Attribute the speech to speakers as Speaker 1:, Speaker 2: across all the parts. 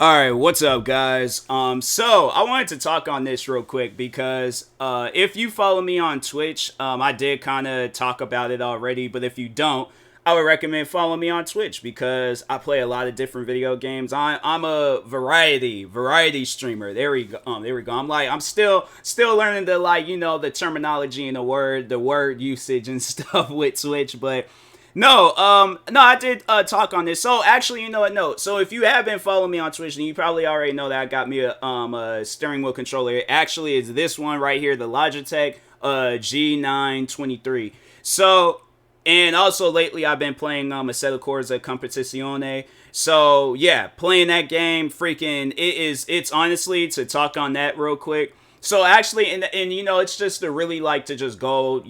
Speaker 1: All right, what's up, guys? So I wanted to talk on this real quick because if you follow me on Twitch, I did kind of talk about it already. But if you don't, I would recommend follow me on Twitch because I play a lot of different video games. I'm a variety streamer. There we go. I'm still learning the the terminology and the word usage and stuff with Twitch, but. No, I did talk on this. So actually, you know what? No. So if you have been following me on Twitch, then you probably already know that I got me a steering wheel controller. It actually is this one right here, the Logitech G923. So and also lately I've been playing Assetto Corsa Competizione. So yeah, playing that game, freaking it's honestly to talk on that real quick. So actually, and it's just to really like to just go,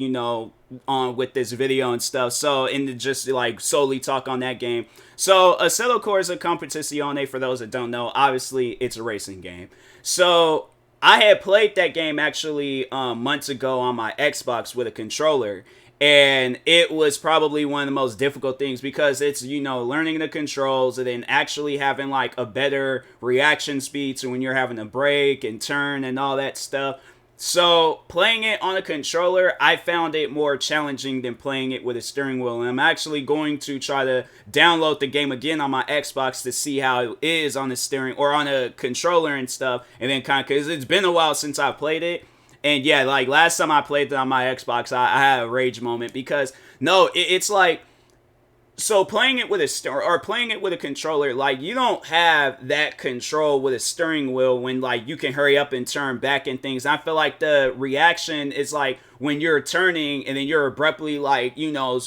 Speaker 1: on with this video and stuff. So, and to just like solely talk on that game. So, Assetto Corsa Competizione, for those that don't know, obviously it's a racing game. So, I had played that game actually months ago on my Xbox with a controller. And it was probably one of the most difficult things because it's, learning the controls and then actually having like a better reaction speed to when you're having to brake and turn and all that stuff. So playing it on a controller, I found it more challenging than playing it with a steering wheel. And I'm actually going to try to download the game again on my Xbox to see how it is on the steering or on a controller and stuff. And then kind of, because it's been a while since I played it. And yeah, like last time I played it on my Xbox, I had a rage moment because it's like, so playing it with playing it with a controller, like you don't have that control with a steering wheel when like you can hurry up and turn back and things. I feel like the reaction is like when you're turning and then you're abruptly like,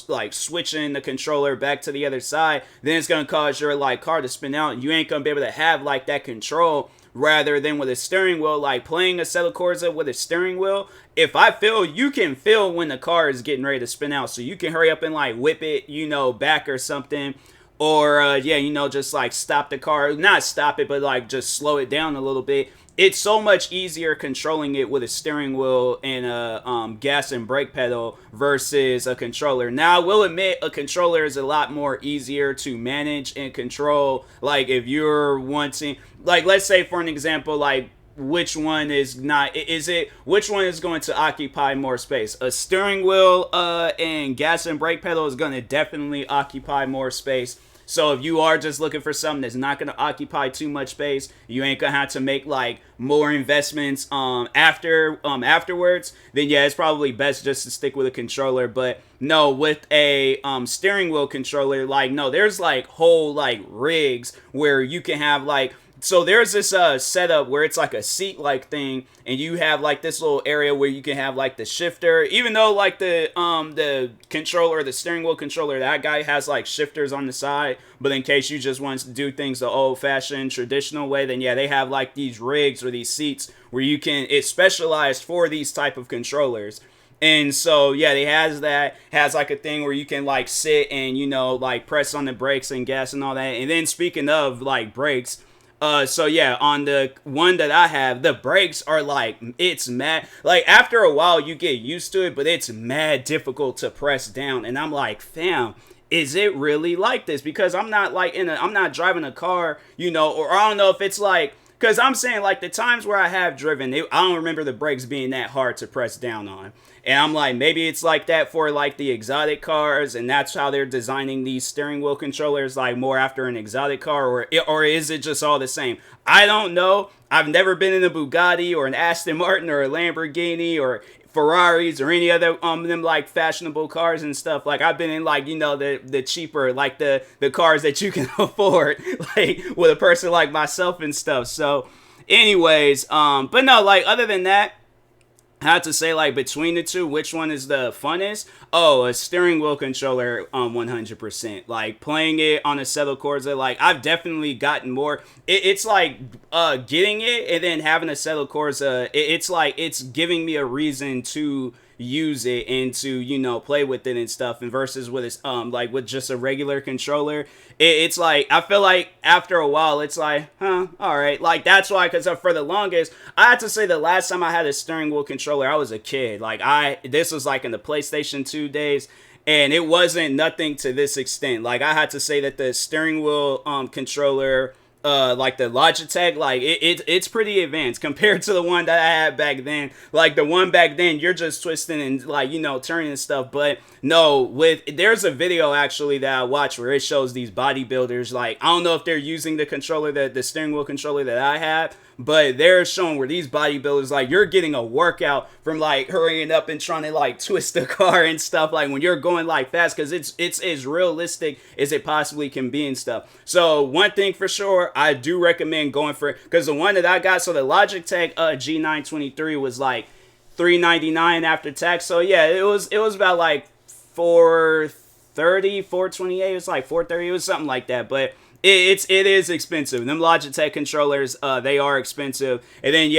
Speaker 1: like switching the controller back to the other side, then it's going to cause your like car to spin out and you ain't going to be able to have like that control. Rather than with a steering wheel, like playing a Assetto Corsa with a steering wheel, you can feel when the car is getting ready to spin out. So you can hurry up and like whip it, back or something. Or, just like stop the car. Not stop it, but like just slow it down a little bit. It's so much easier controlling it with a steering wheel and a gas and brake pedal versus a controller. Now, I will admit a controller is a lot more easier to manage and control. Like if you're wanting, like let's say for an example, like which one is going to occupy more space? A steering wheel and gas and brake pedal is going to definitely occupy more space. So if you are just looking for something that's not going to occupy too much space, you ain't going to have to make like more investments afterwards, then yeah, it's probably best just to stick with a controller. But no, with a steering wheel controller, like no, there's like whole like rigs where you can have like, so there's this setup where it's like a seat like thing and you have like this little area where you can have like the shifter, even though like the controller, the steering wheel controller, that guy has like shifters on the side, but in case you just want to do things the old fashioned traditional way, then yeah, they have like these rigs or these seats where it's specialized for these type of controllers. And so yeah, they has like a thing where you can like sit and like press on the brakes and gas and all that. And then speaking of like brakes, so yeah, on the one that I have, the brakes are like, it's mad, like after a while you get used to it, but it's mad difficult to press down. And I'm like, fam, is it really like this? Because I'm not like I'm not driving a car, or I don't know if it's like, because I'm saying like the times where I have driven, I don't remember the brakes being that hard to press down on. And I'm like, maybe it's like that for like the exotic cars, and that's how they're designing these steering wheel controllers, like more after an exotic car, or is it just all the same? I don't know. I've never been in a Bugatti or an Aston Martin or a Lamborghini or Ferraris or any other them like fashionable cars and stuff. Like I've been in like the cheaper, like the cars that you can afford, like with a person like myself and stuff. So anyways, but no, like other than that, I have to say, like, between the two, which one is the funnest? Oh, a steering wheel controller, 100%. Like, playing it on a Assetto Corsa, like, I've definitely gotten more. It's like, getting it and then having a Assetto Corsa, it's like, it's giving me a reason to use it and to play with it and stuff, and versus with its like with just a regular controller, it's like I feel like after a while it's like, all right, like that's why, because for the longest, I had to say the last time I had a steering wheel controller, I was a kid. Like this was like in the PlayStation 2 days, and it wasn't nothing to this extent. Like I had to say that the steering wheel controller like the Logitech, like it's pretty advanced compared to the one that I had back then. Like the one back then, you're just twisting and like, you know, turning and stuff. But no, there's a video actually that I watched where it shows these bodybuilders, like, I don't know if they're using the controller, the steering wheel controller that I have, but they're showing where these bodybuilders, like, you're getting a workout from like hurrying up and trying to like twist the car and stuff, like when you're going like fast, because it's as realistic as it possibly can be and stuff. So one thing for sure, I do recommend going for it, because the one that I got, so the Logitech G923 was like $399 after tax. So yeah, it was about like 430, 428. It was like 430. It was something like that, but it is expensive. Them Logitech controllers, they are expensive. And then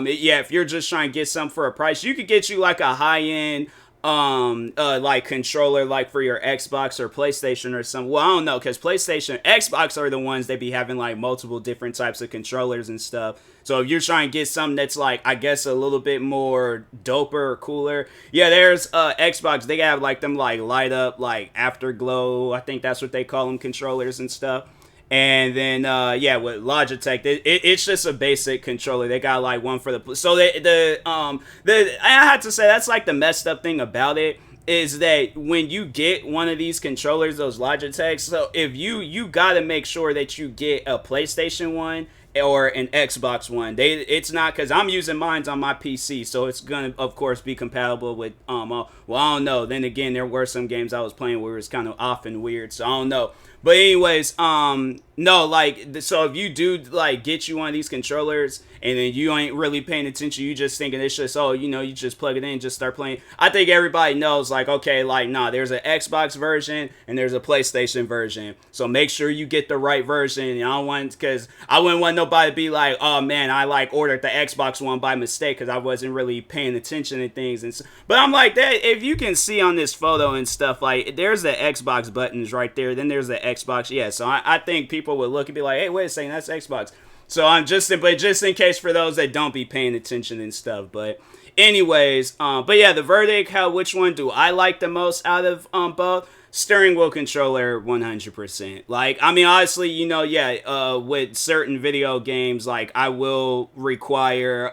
Speaker 1: if you're just trying to get some for a price, you could get you like a high end like controller, like for your Xbox or PlayStation or something. Well, I don't know, because PlayStation, Xbox are the ones they be having like multiple different types of controllers and stuff. So if you're trying to get something that's like, I guess, a little bit more doper or cooler, yeah, there's Xbox. They have like them like light up, like afterglow, I think that's what they call them, controllers and stuff. And then with Logitech, it's just a basic controller. They got like one for the, so I have to say, that's like the messed up thing about it, is that when you get one of these controllers, those Logitechs, so if you gotta make sure that you get a PlayStation one or an Xbox one. It's not, because I'm using mine on my PC, so it's gonna of course be compatible with well, I don't know. Then again, there were some games I was playing where it was kind of off and weird, so I don't know. But anyways, no, like, so if you do like get you one of these controllers and then you ain't really paying attention, you just thinking it's just, oh, you know, you just plug it in, just start playing. I think everybody knows, like, okay, like, nah, there's an Xbox version and there's a PlayStation version. So make sure you get the right version. I don't want, because I wouldn't want nobody to be like, oh man, I like ordered the Xbox one by mistake because I wasn't really paying attention to things. And so, but I'm like, that, if you can see on this photo and stuff, like, there's the Xbox buttons right there. Then there's the Xbox. Yeah, so I think people would look and be like, hey, wait a second, that's Xbox. So I'm just in case for those that don't be paying attention and stuff. But anyways, but yeah, the verdict, which one do I like the most out of both? Steering wheel controller, 100%. Like, I mean, honestly, you know, with certain video games, like, I will require,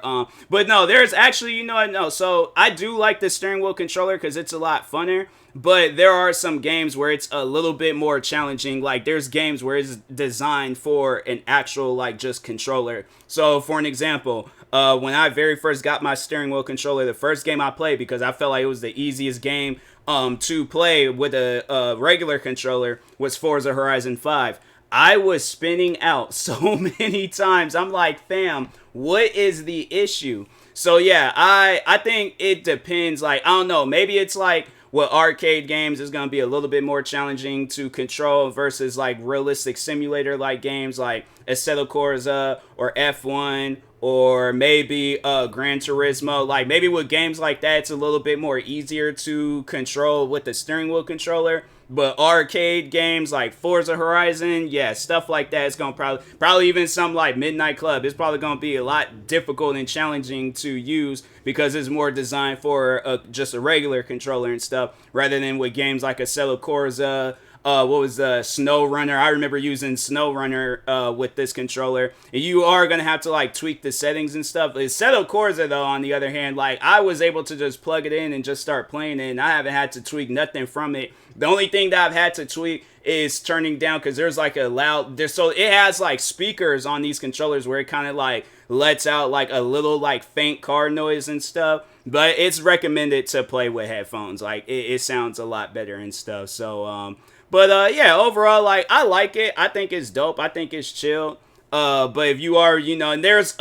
Speaker 1: but no, there's actually, you know what, no, so I do like the steering wheel controller because it's a lot funner. But there are some games where it's a little bit more challenging. Like, there's games where it's designed for an actual, like, just controller. So, for an example, when I very first got my steering wheel controller, the first game I played, because I felt like it was the easiest game to play with a regular controller, was Forza Horizon 5. I was spinning out so many times. I'm like, fam, what is the issue? So, yeah, I think it depends. Like, I don't know, maybe it's like, with arcade games, is going to be a little bit more challenging to control versus like realistic simulator like games like Assetto Corsa or F1 or maybe Gran Turismo. Like, maybe with games like that, it's a little bit more easier to control with the steering wheel controller. But arcade games like Forza Horizon, yeah, stuff like that, it's going to probably even something like Midnight Club, it's probably going to be a lot difficult and challenging to use because it's more designed for just a regular controller and stuff, rather than with games like Assetto Corsa, what was Snow Runner. I remember using Snow Runner with this controller. And you are going to have to like tweak the settings and stuff. Assetto Corsa, though, on the other hand, like, I was able to just plug it in and just start playing it, and I haven't had to tweak nothing from it. The only thing that I've had to tweak is turning down, because there's like a loud, so it has like speakers on these controllers where it kind of like lets out like a little like faint car noise and stuff. But it's recommended to play with headphones. Like, it sounds a lot better and stuff. So, but yeah, overall, like, I like it. I think it's dope. I think it's chill. But if you are, you know, and there's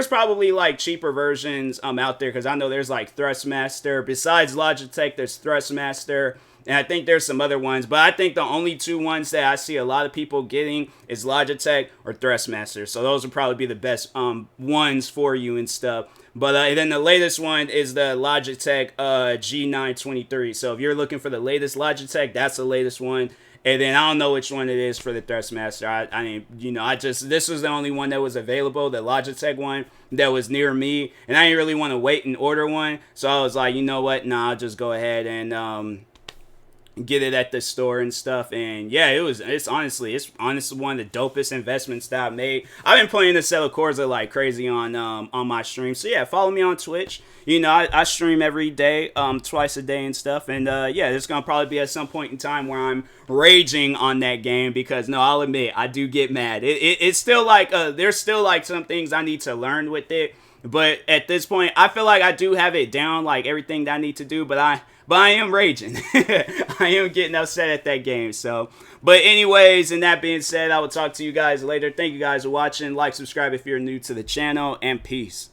Speaker 1: probably like cheaper versions out there, because I know there's like Thrustmaster. Besides Logitech, there's Thrustmaster, and I think there's some other ones. But I think the only two ones that I see a lot of people getting is Logitech or Thrustmaster. So those would probably be the best ones for you and stuff. But and then the latest one is the Logitech G923. So if you're looking for the latest Logitech, that's the latest one. And then I don't know which one it is for the Thrustmaster. I mean, you know, this was the only one that was available, the Logitech one that was near me. And I didn't really want to wait and order one. So I was like, you know what? Nah, I'll just go ahead and get it at the store and stuff. And yeah, it's honestly one of the dopest investments that I made. I've been playing the Settle Corsa like crazy on my stream. So yeah, follow me on Twitch. You know, I stream every day, twice a day and stuff. And yeah, there's gonna probably be at some point in time where I'm raging on that game, because no, I'll admit I do get mad. It's still like there's still like some things I need to learn with it. But at this point, I feel like I do have it down, like everything that I need to do. But I am raging. I am getting upset at that game. So, but anyways, and that being said, I will talk to you guys later. Thank you guys for watching. Like, subscribe if you're new to the channel, and peace.